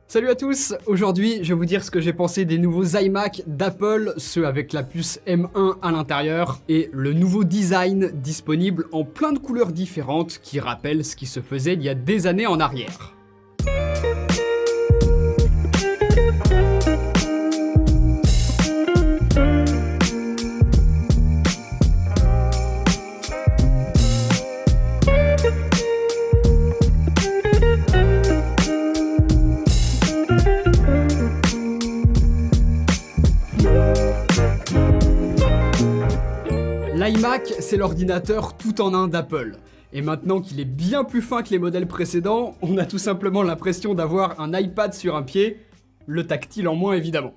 Salut à tous, aujourd'hui je vais vous dire ce que j'ai pensé des nouveaux iMac d'Apple, ceux avec la puce M1 à l'intérieur, et le nouveau design disponible en plein de couleurs différentes qui rappellent ce qui se faisait il y a des années en arrière. L'iMac, c'est l'ordinateur tout en un d'Apple. Et maintenant qu'il est bien plus fin que les modèles précédents, on a tout simplement l'impression d'avoir un iPad sur un pied, le tactile en moins évidemment.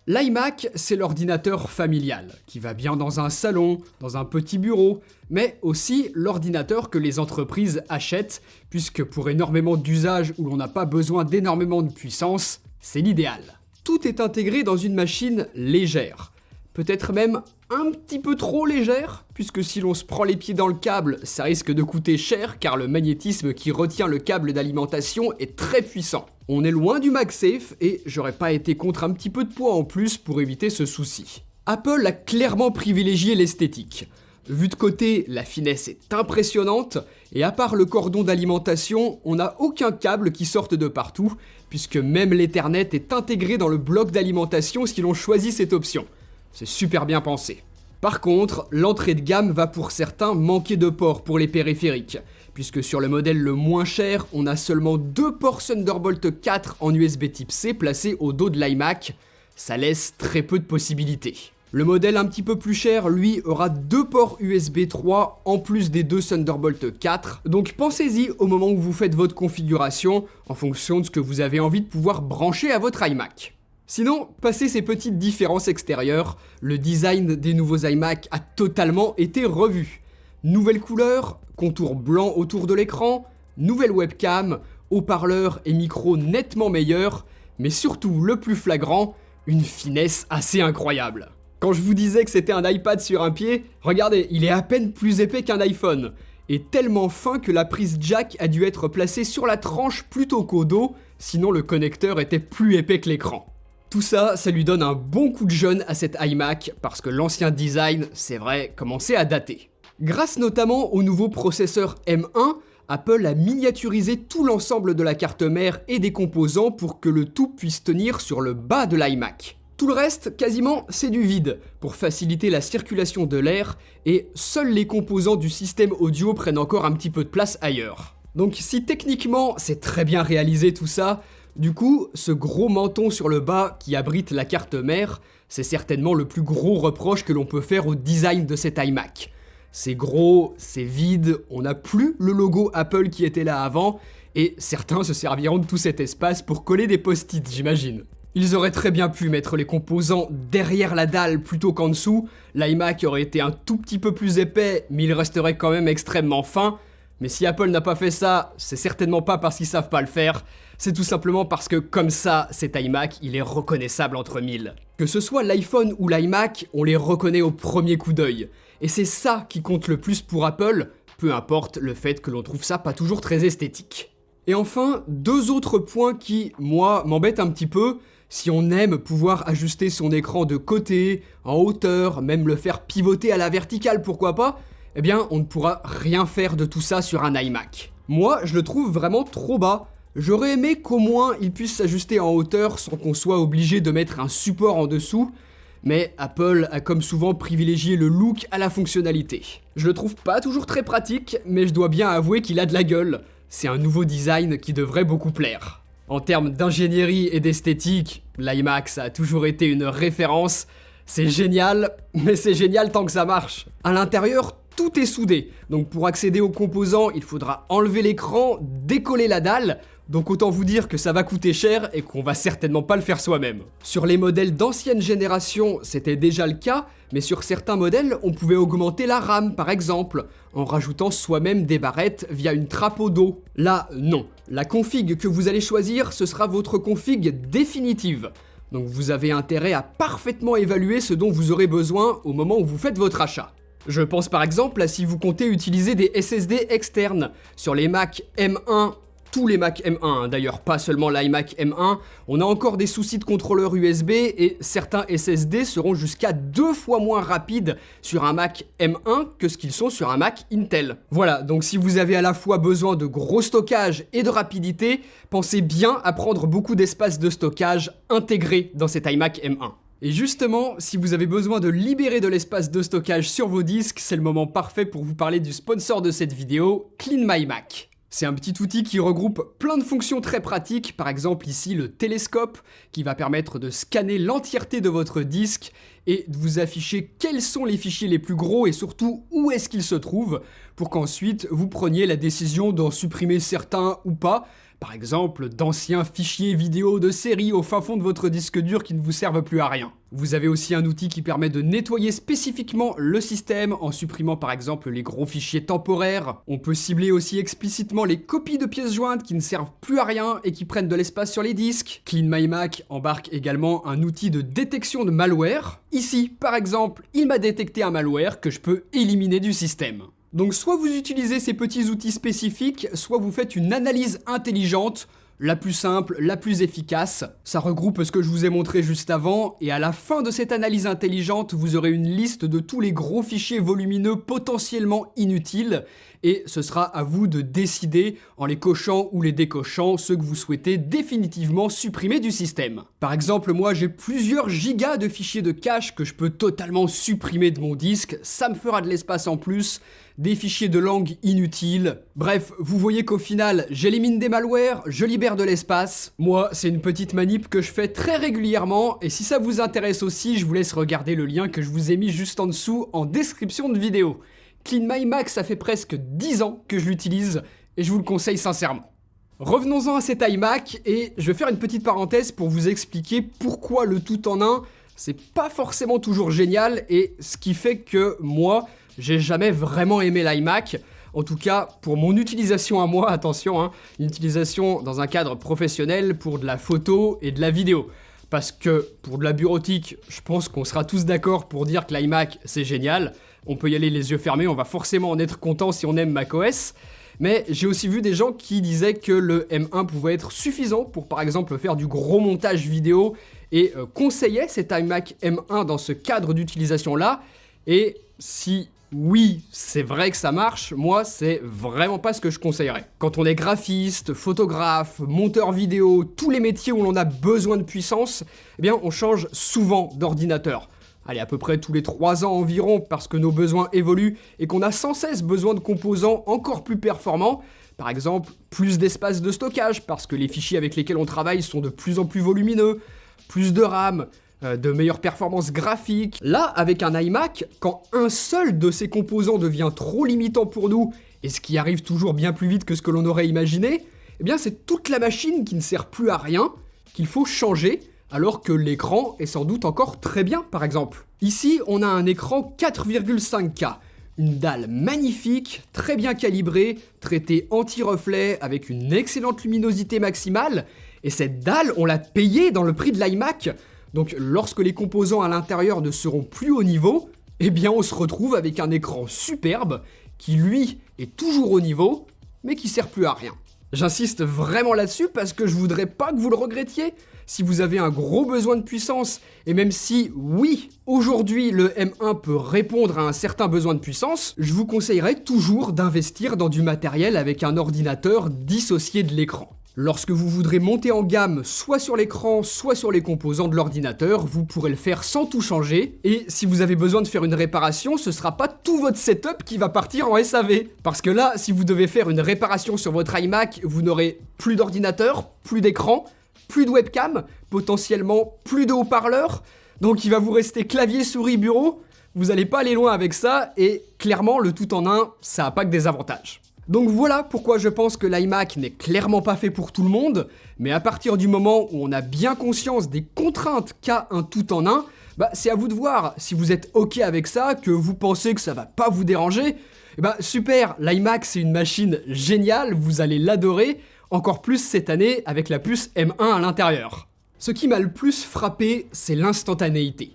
L'iMac, c'est l'ordinateur familial, qui va bien dans un salon, dans un petit bureau, mais aussi l'ordinateur que les entreprises achètent, puisque pour énormément d'usages où l'on n'a pas besoin d'énormément de puissance, c'est l'idéal. Tout est intégré dans une machine légère. Peut-être même un petit peu trop légère, puisque si l'on se prend les pieds dans le câble, ça risque de coûter cher car le magnétisme qui retient le câble d'alimentation est très puissant. On est loin du MagSafe et j'aurais pas été contre un petit peu de poids en plus pour éviter ce souci. Apple a clairement privilégié l'esthétique. Vu de côté, la finesse est impressionnante, et à part le cordon d'alimentation, on n'a aucun câble qui sorte de partout, puisque même l'Ethernet est intégré dans le bloc d'alimentation si l'on choisit cette option. C'est super bien pensé. Par contre, l'entrée de gamme va pour certains manquer de ports pour les périphériques, puisque sur le modèle le moins cher, on a seulement 2 ports Thunderbolt 4 en USB type C placés au dos de l'iMac. Ça laisse très peu de possibilités. Le modèle un petit peu plus cher, lui, aura 2 ports USB 3 en plus des 2 Thunderbolt 4, donc pensez-y au moment où vous faites votre configuration, en fonction de ce que vous avez envie de pouvoir brancher à votre iMac. Sinon, passé ces petites différences extérieures, le design des nouveaux iMac a totalement été revu. Nouvelle couleur, contour blanc autour de l'écran, nouvelle webcam, haut-parleurs et micros nettement meilleurs, mais surtout le plus flagrant, une finesse assez incroyable. Quand je vous disais que c'était un iPad sur un pied, regardez, il est à peine plus épais qu'un iPhone, et tellement fin que la prise jack a dû être placée sur la tranche plutôt qu'au dos, sinon le connecteur était plus épais que l'écran. Tout ça, ça lui donne un bon coup de jeune à cet iMac, parce que l'ancien design, c'est vrai, commençait à dater. Grâce notamment au nouveau processeur M1, Apple a miniaturisé tout l'ensemble de la carte mère et des composants pour que le tout puisse tenir sur le bas de l'iMac. Tout le reste, quasiment, c'est du vide, pour faciliter la circulation de l'air, et seuls les composants du système audio prennent encore un petit peu de place ailleurs. Donc si techniquement c'est très bien réalisé tout ça, du coup, ce gros menton sur le bas qui abrite la carte mère, c'est certainement le plus gros reproche que l'on peut faire au design de cet iMac. C'est gros, c'est vide, on n'a plus le logo Apple qui était là avant, et certains se serviront de tout cet espace pour coller des post-it, j'imagine. Ils auraient très bien pu mettre les composants derrière la dalle plutôt qu'en dessous, l'iMac aurait été un tout petit peu plus épais, mais il resterait quand même extrêmement fin. Mais si Apple n'a pas fait ça, c'est certainement pas parce qu'ils savent pas le faire, c'est tout simplement parce que comme ça, cet iMac, il est reconnaissable entre mille. Que ce soit l'iPhone ou l'iMac, on les reconnaît au premier coup d'œil. Et c'est ça qui compte le plus pour Apple, peu importe le fait que l'on trouve ça pas toujours très esthétique. Et enfin, 2 autres points qui, moi, m'embêtent un petit peu. Si on aime pouvoir ajuster son écran de côté, en hauteur, même le faire pivoter à la verticale, pourquoi pas, eh bien, on ne pourra rien faire de tout ça sur un iMac. Moi, je le trouve vraiment trop bas. J'aurais aimé qu'au moins il puisse s'ajuster en hauteur sans qu'on soit obligé de mettre un support en dessous, mais Apple a comme souvent privilégié le look à la fonctionnalité. Je le trouve pas toujours très pratique, mais je dois bien avouer qu'il a de la gueule. C'est un nouveau design qui devrait beaucoup plaire. En termes d'ingénierie et d'esthétique, l'iMac ça a toujours été une référence. C'est génial, mais c'est génial tant que ça marche. À l'intérieur, tout est soudé, donc pour accéder aux composants, il faudra enlever l'écran, décoller la dalle, donc autant vous dire que ça va coûter cher et qu'on va certainement pas le faire soi-même. Sur les modèles d'ancienne génération, c'était déjà le cas, mais sur certains modèles, on pouvait augmenter la RAM par exemple, en rajoutant soi-même des barrettes via une trappe au dos. Là, non. La config que vous allez choisir, ce sera votre config définitive. Donc vous avez intérêt à parfaitement évaluer ce dont vous aurez besoin au moment où vous faites votre achat. Je pense par exemple à si vous comptez utiliser des SSD externes. Sur les Mac M1 tous les Mac M1, hein. D'ailleurs pas seulement l'iMac M1, on a encore des soucis de contrôleur USB et certains SSD seront jusqu'à 2 fois moins rapides sur un Mac M1 que ce qu'ils sont sur un Mac Intel. Voilà, donc si vous avez à la fois besoin de gros stockage et de rapidité, pensez bien à prendre beaucoup d'espace de stockage intégré dans cet iMac M1. Et justement, si vous avez besoin de libérer de l'espace de stockage sur vos disques, c'est le moment parfait pour vous parler du sponsor de cette vidéo, CleanMyMac. C'est un petit outil qui regroupe plein de fonctions très pratiques, par exemple ici le télescope, qui va permettre de scanner l'entièreté de votre disque et de vous afficher quels sont les fichiers les plus gros et surtout où est-ce qu'ils se trouvent, pour qu'ensuite vous preniez la décision d'en supprimer certains ou pas, par exemple d'anciens fichiers vidéo de série au fin fond de votre disque dur qui ne vous servent plus à rien. Vous avez aussi un outil qui permet de nettoyer spécifiquement le système en supprimant par exemple les gros fichiers temporaires. On peut cibler aussi explicitement les copies de pièces jointes qui ne servent plus à rien et qui prennent de l'espace sur les disques. CleanMyMac embarque également un outil de détection de malware. Ici, par exemple, il m'a détecté un malware que je peux éliminer du système. Donc soit vous utilisez ces petits outils spécifiques, soit vous faites une analyse intelligente, la plus simple, la plus efficace. Ça regroupe ce que je vous ai montré juste avant, et à la fin de cette analyse intelligente, vous aurez une liste de tous les gros fichiers volumineux potentiellement inutiles, et ce sera à vous de décider, en les cochant ou les décochant, ceux que vous souhaitez définitivement supprimer du système. Par exemple, moi j'ai plusieurs gigas de fichiers de cache que je peux totalement supprimer de mon disque, ça me fera de l'espace en plus, des fichiers de langue inutiles. Bref, vous voyez qu'au final, j'élimine des malwares, je libère de l'espace. Moi, c'est une petite manip que je fais très régulièrement, et si ça vous intéresse aussi, je vous laisse regarder le lien que je vous ai mis juste en dessous en description de vidéo. CleanMyMac, ça fait presque 10 ans que je l'utilise, et je vous le conseille sincèrement. Revenons-en à cet iMac, et je vais faire une petite parenthèse pour vous expliquer pourquoi le tout en un, c'est pas forcément toujours génial, et ce qui fait que moi, j'ai jamais vraiment aimé l'iMac. En tout cas, pour mon utilisation à moi, attention, hein, une utilisation dans un cadre professionnel pour de la photo et de la vidéo. Parce que pour de la bureautique, je pense qu'on sera tous d'accord pour dire que l'iMac, c'est génial. On peut y aller les yeux fermés, on va forcément en être content si on aime macOS. Mais j'ai aussi vu des gens qui disaient que le M1 pouvait être suffisant pour par exemple faire du gros montage vidéo et conseillaient cet iMac M1 dans ce cadre d'utilisation-là. Et si oui, c'est vrai que ça marche, moi, c'est vraiment pas ce que je conseillerais. Quand on est graphiste, photographe, monteur vidéo, tous les métiers où l'on a besoin de puissance, eh bien, on change souvent d'ordinateur. Allez, à peu près tous les 3 ans environ, parce que nos besoins évoluent et qu'on a sans cesse besoin de composants encore plus performants. Par exemple, plus d'espace de stockage, parce que les fichiers avec lesquels on travaille sont de plus en plus volumineux, plus de RAM, de meilleures performances graphiques. Là, avec un iMac, quand un seul de ces composants devient trop limitant pour nous, et ce qui arrive toujours bien plus vite que ce que l'on aurait imaginé, eh bien c'est toute la machine qui ne sert plus à rien, qu'il faut changer, alors que l'écran est sans doute encore très bien, par exemple. Ici, on a un écran 4,5K, une dalle magnifique, très bien calibrée, traitée anti-reflet, avec une excellente luminosité maximale, et cette dalle, on l'a payée dans le prix de l'iMac. Donc lorsque les composants à l'intérieur ne seront plus au niveau, eh bien on se retrouve avec un écran superbe qui lui est toujours au niveau, mais qui sert plus à rien. J'insiste vraiment là-dessus parce que je voudrais pas que vous le regrettiez. Si vous avez un gros besoin de puissance, et même si, oui, aujourd'hui le M1 peut répondre à un certain besoin de puissance, je vous conseillerais toujours d'investir dans du matériel avec un ordinateur dissocié de l'écran. Lorsque vous voudrez monter en gamme soit sur l'écran, soit sur les composants de l'ordinateur, vous pourrez le faire sans tout changer. Et si vous avez besoin de faire une réparation, ce sera pas tout votre setup qui va partir en SAV. Parce que là, si vous devez faire une réparation sur votre iMac, vous n'aurez plus d'ordinateur, plus d'écran, plus de webcam, potentiellement plus de haut-parleurs. Donc il va vous rester clavier, souris, bureau. Vous allez pas aller loin avec ça, et clairement, le tout en un, ça a pas que des avantages. Donc voilà pourquoi je pense que l'iMac n'est clairement pas fait pour tout le monde, mais à partir du moment où on a bien conscience des contraintes qu'a un tout en un, c'est à vous de voir. Si vous êtes ok avec ça, que vous pensez que ça va pas vous déranger, super, l'iMac c'est une machine géniale, vous allez l'adorer, encore plus cette année avec la puce M1 à l'intérieur. Ce qui m'a le plus frappé, c'est l'instantanéité.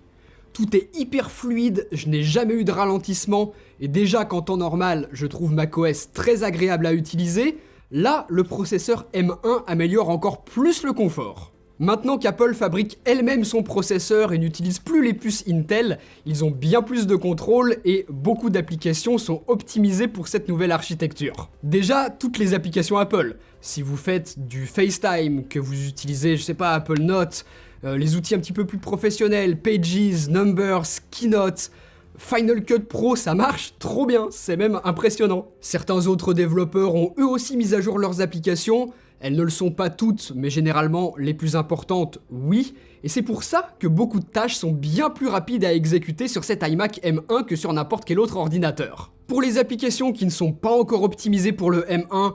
Tout est hyper fluide, je n'ai jamais eu de ralentissement, et déjà qu'en temps normal, je trouve macOS très agréable à utiliser, Là, le processeur M1 améliore encore plus le confort. Maintenant qu'Apple fabrique elle-même son processeur et n'utilise plus les puces Intel, ils ont bien plus de contrôle et beaucoup d'applications sont optimisées pour cette nouvelle architecture. Déjà, toutes les applications Apple. Si vous faites du FaceTime, que vous utilisez, je sais pas, Apple Note, les outils un petit peu plus professionnels, Pages, Numbers, Keynote, Final Cut Pro, ça marche trop bien, c'est même impressionnant. Certains autres développeurs ont eux aussi mis à jour leurs applications. Elles ne le sont pas toutes, mais généralement les plus importantes, oui. Et c'est pour ça que beaucoup de tâches sont bien plus rapides à exécuter sur cet iMac M1 que sur n'importe quel autre ordinateur. Pour les applications qui ne sont pas encore optimisées pour le M1,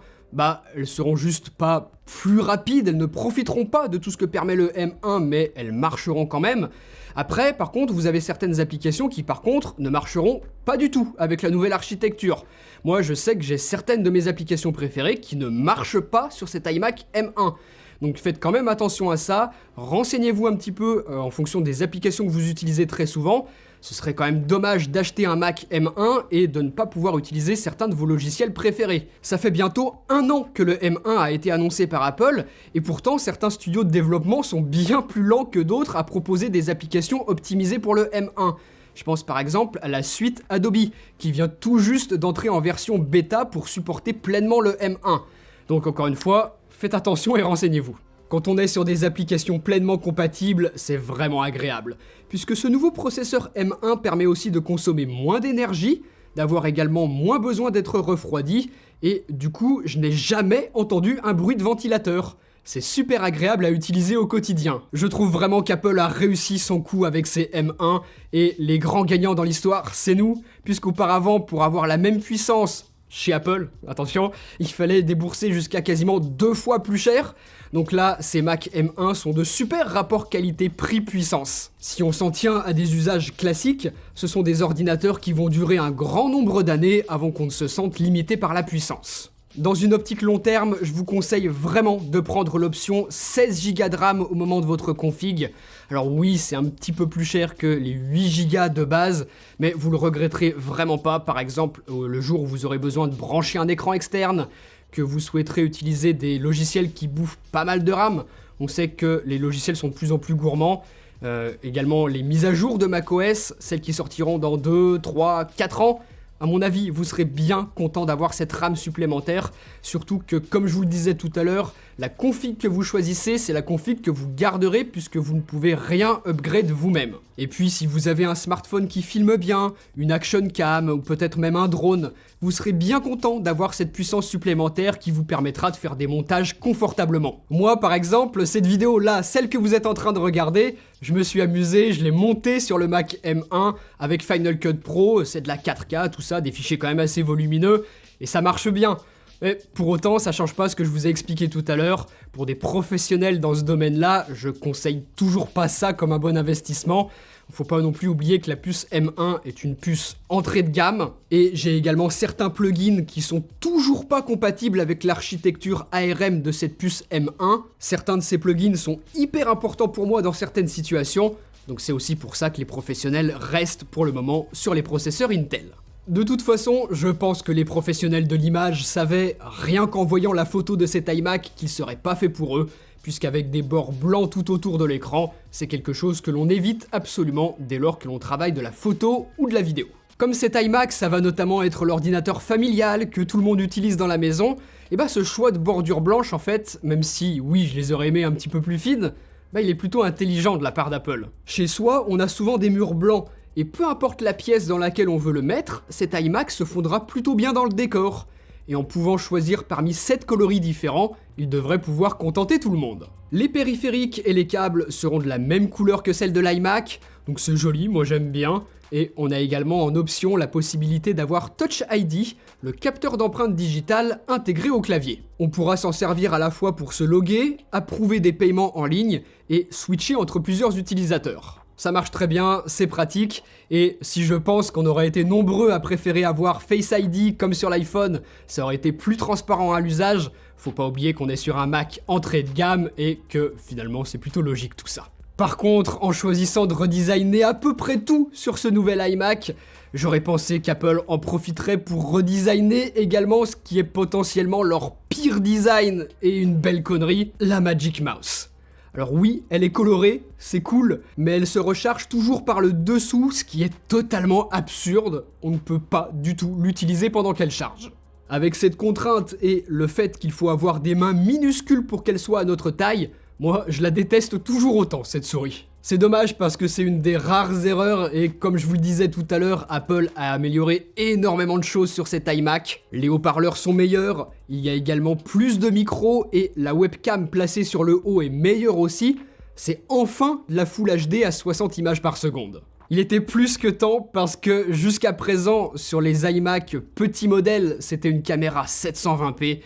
elles seront juste pas plus rapides, elles ne profiteront pas de tout ce que permet le M1, mais elles marcheront quand même. Après, par contre, vous avez certaines applications qui, par contre, ne marcheront pas du tout avec la nouvelle architecture. Moi, je sais que j'ai certaines de mes applications préférées qui ne marchent pas sur cet iMac M1. Donc faites quand même attention à ça, renseignez-vous un petit peu en fonction des applications que vous utilisez très souvent. Ce serait quand même dommage d'acheter un Mac M1 et de ne pas pouvoir utiliser certains de vos logiciels préférés. Ça fait bientôt 1 an que le M1 a été annoncé par Apple, et pourtant certains studios de développement sont bien plus lents que d'autres à proposer des applications optimisées pour le M1. Je pense par exemple à la suite Adobe, qui vient tout juste d'entrer en version bêta pour supporter pleinement le M1. Donc encore une fois, faites attention et renseignez-vous. Quand on est sur des applications pleinement compatibles, c'est vraiment agréable, puisque ce nouveau processeur M1 permet aussi de consommer moins d'énergie, d'avoir également moins besoin d'être refroidi, et du coup, je n'ai jamais entendu un bruit de ventilateur. C'est super agréable à utiliser au quotidien. Je trouve vraiment qu'Apple a réussi son coup avec ses M1, et les grands gagnants dans l'histoire, c'est nous, puisqu'auparavant, pour avoir la même puissance chez Apple, attention, il fallait débourser jusqu'à quasiment 2 fois plus cher. Donc là, ces Mac M1 sont de super rapports qualité-prix-puissance. Si on s'en tient à des usages classiques, ce sont des ordinateurs qui vont durer un grand nombre d'années avant qu'on ne se sente limité par la puissance. Dans une optique long terme, je vous conseille vraiment de prendre l'option 16 Go de RAM au moment de votre config. Alors oui, c'est un petit peu plus cher que les 8 Go de base, mais vous le regretterez vraiment pas. Par exemple, le jour où vous aurez besoin de brancher un écran externe, que vous souhaiterez utiliser des logiciels qui bouffent pas mal de RAM. On sait que les logiciels sont de plus en plus gourmands. Également les mises à jour de macOS, celles qui sortiront dans 2, 3, 4 ans. À mon avis, vous serez bien content d'avoir cette RAM supplémentaire, surtout que, comme je vous le disais tout à l'heure, la config que vous choisissez, c'est la config que vous garderez puisque vous ne pouvez rien upgrade vous-même. Et puis, si vous avez un smartphone qui filme bien, une action cam ou peut-être même un drone, vous serez bien content d'avoir cette puissance supplémentaire qui vous permettra de faire des montages confortablement. Moi, par exemple, cette vidéo-là, celle que vous êtes en train de regarder, je me suis amusé, je l'ai montée sur le Mac M1 avec Final Cut Pro, c'est de la 4K, tout ça, des fichiers quand même assez volumineux, et ça marche bien. Mais pour autant, ça change pas ce que je vous ai expliqué tout à l'heure. Pour des professionnels dans ce domaine-là, je conseille toujours pas ça comme un bon investissement. Faut pas non plus oublier que la puce M1 est une puce entrée de gamme, et j'ai également certains plugins qui sont toujours pas compatibles avec l'architecture ARM de cette puce M1. Certains de ces plugins sont hyper importants pour moi dans certaines situations, donc c'est aussi pour ça que les professionnels restent pour le moment sur les processeurs Intel. De toute façon, je pense que les professionnels de l'image savaient, rien qu'en voyant la photo de cet iMac, qu'il serait pas fait pour eux, puisqu'avec des bords blancs tout autour de l'écran, c'est quelque chose que l'on évite absolument dès lors que l'on travaille de la photo ou de la vidéo. Comme cet iMac, ça va notamment être l'ordinateur familial que tout le monde utilise dans la maison, et ce choix de bordure blanche en fait, même si oui je les aurais aimés un petit peu plus fines, il est plutôt intelligent de la part d'Apple. Chez soi, on a souvent des murs blancs, et peu importe la pièce dans laquelle on veut le mettre, cet iMac se fondra plutôt bien dans le décor. Et en pouvant choisir parmi 7 coloris différents, il devrait pouvoir contenter tout le monde. Les périphériques et les câbles seront de la même couleur que celle de l'iMac, donc c'est joli, moi j'aime bien. Et on a également en option la possibilité d'avoir Touch ID, le capteur d'empreinte digitale intégré au clavier. On pourra s'en servir à la fois pour se loguer, approuver des paiements en ligne et switcher entre plusieurs utilisateurs. Ça marche très bien, c'est pratique, et si je pense qu'on aurait été nombreux à préférer avoir Face ID comme sur l'iPhone, ça aurait été plus transparent à l'usage, faut pas oublier qu'on est sur un Mac entrée de gamme et que finalement c'est plutôt logique tout ça. Par contre, en choisissant de redesigner à peu près tout sur ce nouvel iMac, J'aurais pensé qu'Apple en profiterait pour redesigner également ce qui est potentiellement leur pire design et une belle connerie, la Magic Mouse. Alors oui, elle est colorée, c'est cool, mais elle se recharge toujours par le dessous, ce qui est totalement absurde. On ne peut pas du tout l'utiliser pendant qu'elle charge. Avec cette contrainte et le fait qu'il faut avoir des mains minuscules pour qu'elle soit à notre taille, moi je la déteste toujours autant cette souris. C'est dommage parce que c'est une des rares erreurs et comme je vous le disais tout à l'heure, Apple a amélioré énormément de choses sur cet iMac. Les haut-parleurs sont meilleurs, il y a également plus de micros et la webcam placée sur le haut est meilleure aussi. C'est enfin de la Full HD à 60 images par seconde. Il était plus que temps parce que jusqu'à présent, sur les iMac petits modèles, c'était une caméra 720p.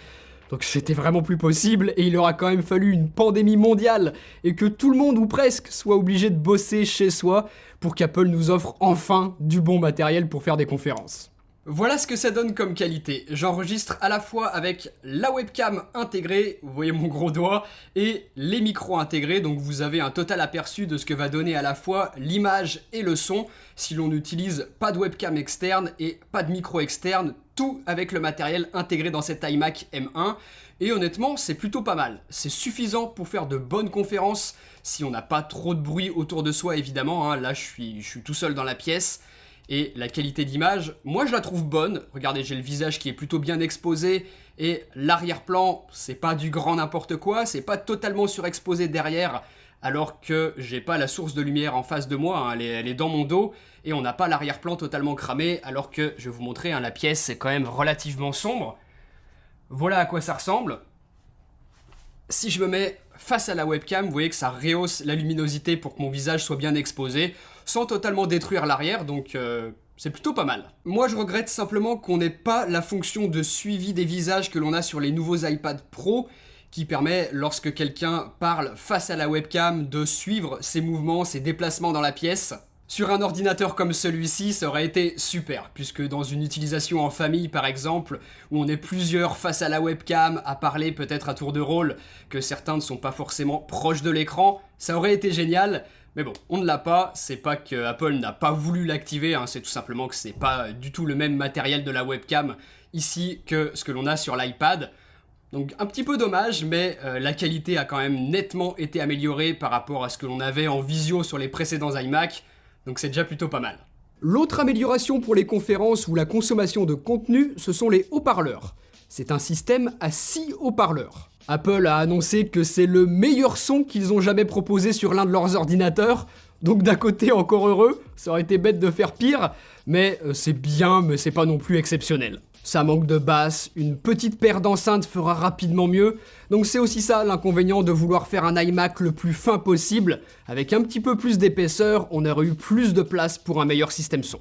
Donc c'était vraiment plus possible et il aura quand même fallu une pandémie mondiale et que tout le monde ou presque soit obligé de bosser chez soi pour qu'Apple nous offre enfin du bon matériel pour faire des conférences. Voilà ce que ça donne comme qualité. J'enregistre à la fois avec la webcam intégrée, vous voyez mon gros doigt, et les micros intégrés, donc vous avez un total aperçu de ce que va donner à la fois l'image et le son si l'on n'utilise pas de webcam externe et pas de micro externe, tout avec le matériel intégré dans cet iMac M1. Et honnêtement, c'est plutôt pas mal. C'est suffisant pour faire de bonnes conférences si on n'a pas trop de bruit autour de soi évidemment. Là, je suis tout seul dans la pièce. Et la qualité d'image, moi je la trouve bonne. Regardez, j'ai le visage qui est plutôt bien exposé et l'arrière-plan, c'est pas du grand n'importe quoi, c'est pas totalement surexposé derrière alors que j'ai pas la source de lumière en face de moi, elle est dans mon dos et on n'a pas l'arrière-plan totalement cramé alors que, je vais vous montrer, la pièce est quand même relativement sombre. Voilà à quoi ça ressemble. Si je me mets face à la webcam, vous voyez que ça rehausse la luminosité pour que mon visage soit bien exposé, sans totalement détruire l'arrière, donc c'est plutôt pas mal. Moi je regrette simplement qu'on n'ait pas la fonction de suivi des visages que l'on a sur les nouveaux iPad Pro, qui permet, lorsque quelqu'un parle face à la webcam, de suivre ses mouvements, ses déplacements dans la pièce. Sur un ordinateur comme celui-ci, ça aurait été super, puisque dans une utilisation en famille par exemple, où on est plusieurs face à la webcam, à parler peut-être à tour de rôle, que certains ne sont pas forcément proches de l'écran, ça aurait été génial, mais bon, on ne l'a pas, c'est pas que Apple n'a pas voulu l'activer, c'est tout simplement que c'est pas du tout le même matériel de la webcam ici que ce que l'on a sur l'iPad. Donc un petit peu dommage, mais la qualité a quand même nettement été améliorée par rapport à ce que l'on avait en visio sur les précédents iMac, donc c'est déjà plutôt pas mal. L'autre amélioration pour les conférences ou la consommation de contenu, ce sont les haut-parleurs. C'est un système à 6 haut-parleurs. Apple a annoncé que c'est le meilleur son qu'ils ont jamais proposé sur l'un de leurs ordinateurs, donc d'un côté encore heureux, ça aurait été bête de faire pire, mais c'est bien, mais c'est pas non plus exceptionnel. Ça manque de basse, une petite paire d'enceintes fera rapidement mieux, donc c'est aussi ça l'inconvénient de vouloir faire un iMac le plus fin possible. Avec un petit peu plus d'épaisseur, on aurait eu plus de place pour un meilleur système son.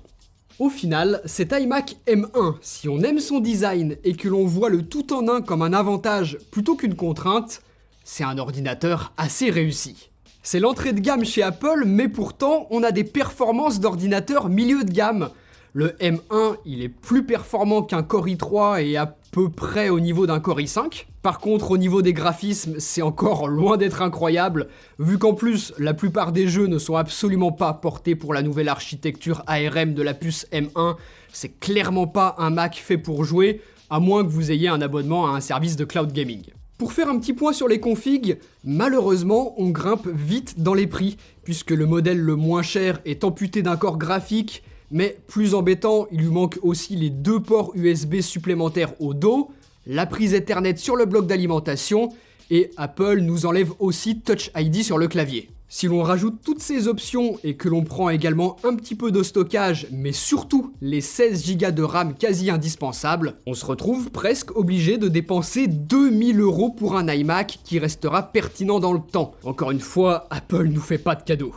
Au final, cet iMac M1, si on aime son design et que l'on voit le tout en un comme un avantage plutôt qu'une contrainte, c'est un ordinateur assez réussi. C'est l'entrée de gamme chez Apple, mais pourtant on a des performances d'ordinateur milieu de gamme. Le M1, il est plus performant qu'un Core i3 et à peu près au niveau d'un Core i5. Par contre, au niveau des graphismes, c'est encore loin d'être incroyable, vu qu'en plus, la plupart des jeux ne sont absolument pas portés pour la nouvelle architecture ARM de la puce M1. C'est clairement pas un Mac fait pour jouer, à moins que vous ayez un abonnement à un service de cloud gaming. Pour faire un petit point sur les configs, malheureusement, on grimpe vite dans les prix, puisque le modèle le moins cher est amputé d'un corps graphique, mais plus embêtant, il lui manque aussi les 2 ports USB supplémentaires au dos, la prise Ethernet sur le bloc d'alimentation, et Apple nous enlève aussi Touch ID sur le clavier. Si l'on rajoute toutes ces options et que l'on prend également un petit peu de stockage, mais surtout les 16 Go de RAM quasi indispensables, on se retrouve presque obligé de dépenser 2000 € pour un iMac qui restera pertinent dans le temps. Encore une fois, Apple nous fait pas de cadeaux.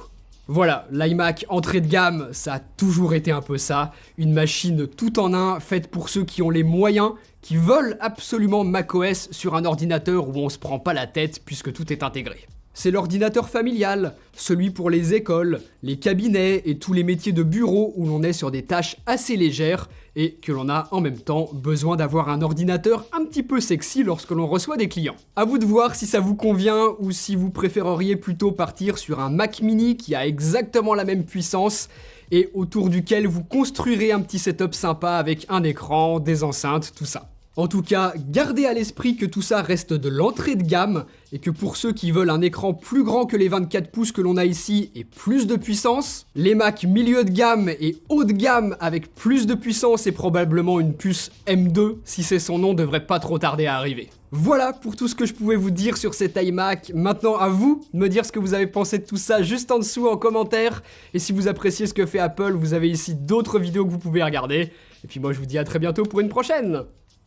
Voilà, l'iMac entrée de gamme, ça a toujours été un peu ça, une machine tout en un, faite pour ceux qui ont les moyens, qui veulent absolument macOS sur un ordinateur où on se prend pas la tête puisque tout est intégré. C'est l'ordinateur familial, celui pour les écoles, les cabinets et tous les métiers de bureau où l'on est sur des tâches assez légères et que l'on a en même temps besoin d'avoir un ordinateur un petit peu sexy lorsque l'on reçoit des clients. À vous de voir si ça vous convient ou si vous préféreriez plutôt partir sur un Mac mini qui a exactement la même puissance et autour duquel vous construirez un petit setup sympa avec un écran, des enceintes, tout ça. En tout cas, gardez à l'esprit que tout ça reste de l'entrée de gamme et que pour ceux qui veulent un écran plus grand que les 24 pouces que l'on a ici et plus de puissance, les Mac milieu de gamme et haut de gamme avec plus de puissance et probablement une puce M2, si c'est son nom, devrait pas trop tarder à arriver. Voilà pour tout ce que je pouvais vous dire sur cet iMac. Maintenant à vous de me dire ce que vous avez pensé de tout ça juste en dessous en commentaire. Et si vous appréciez ce que fait Apple, vous avez ici d'autres vidéos que vous pouvez regarder. Et puis moi je vous dis à très bientôt pour une prochaine.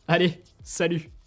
Allez, salut!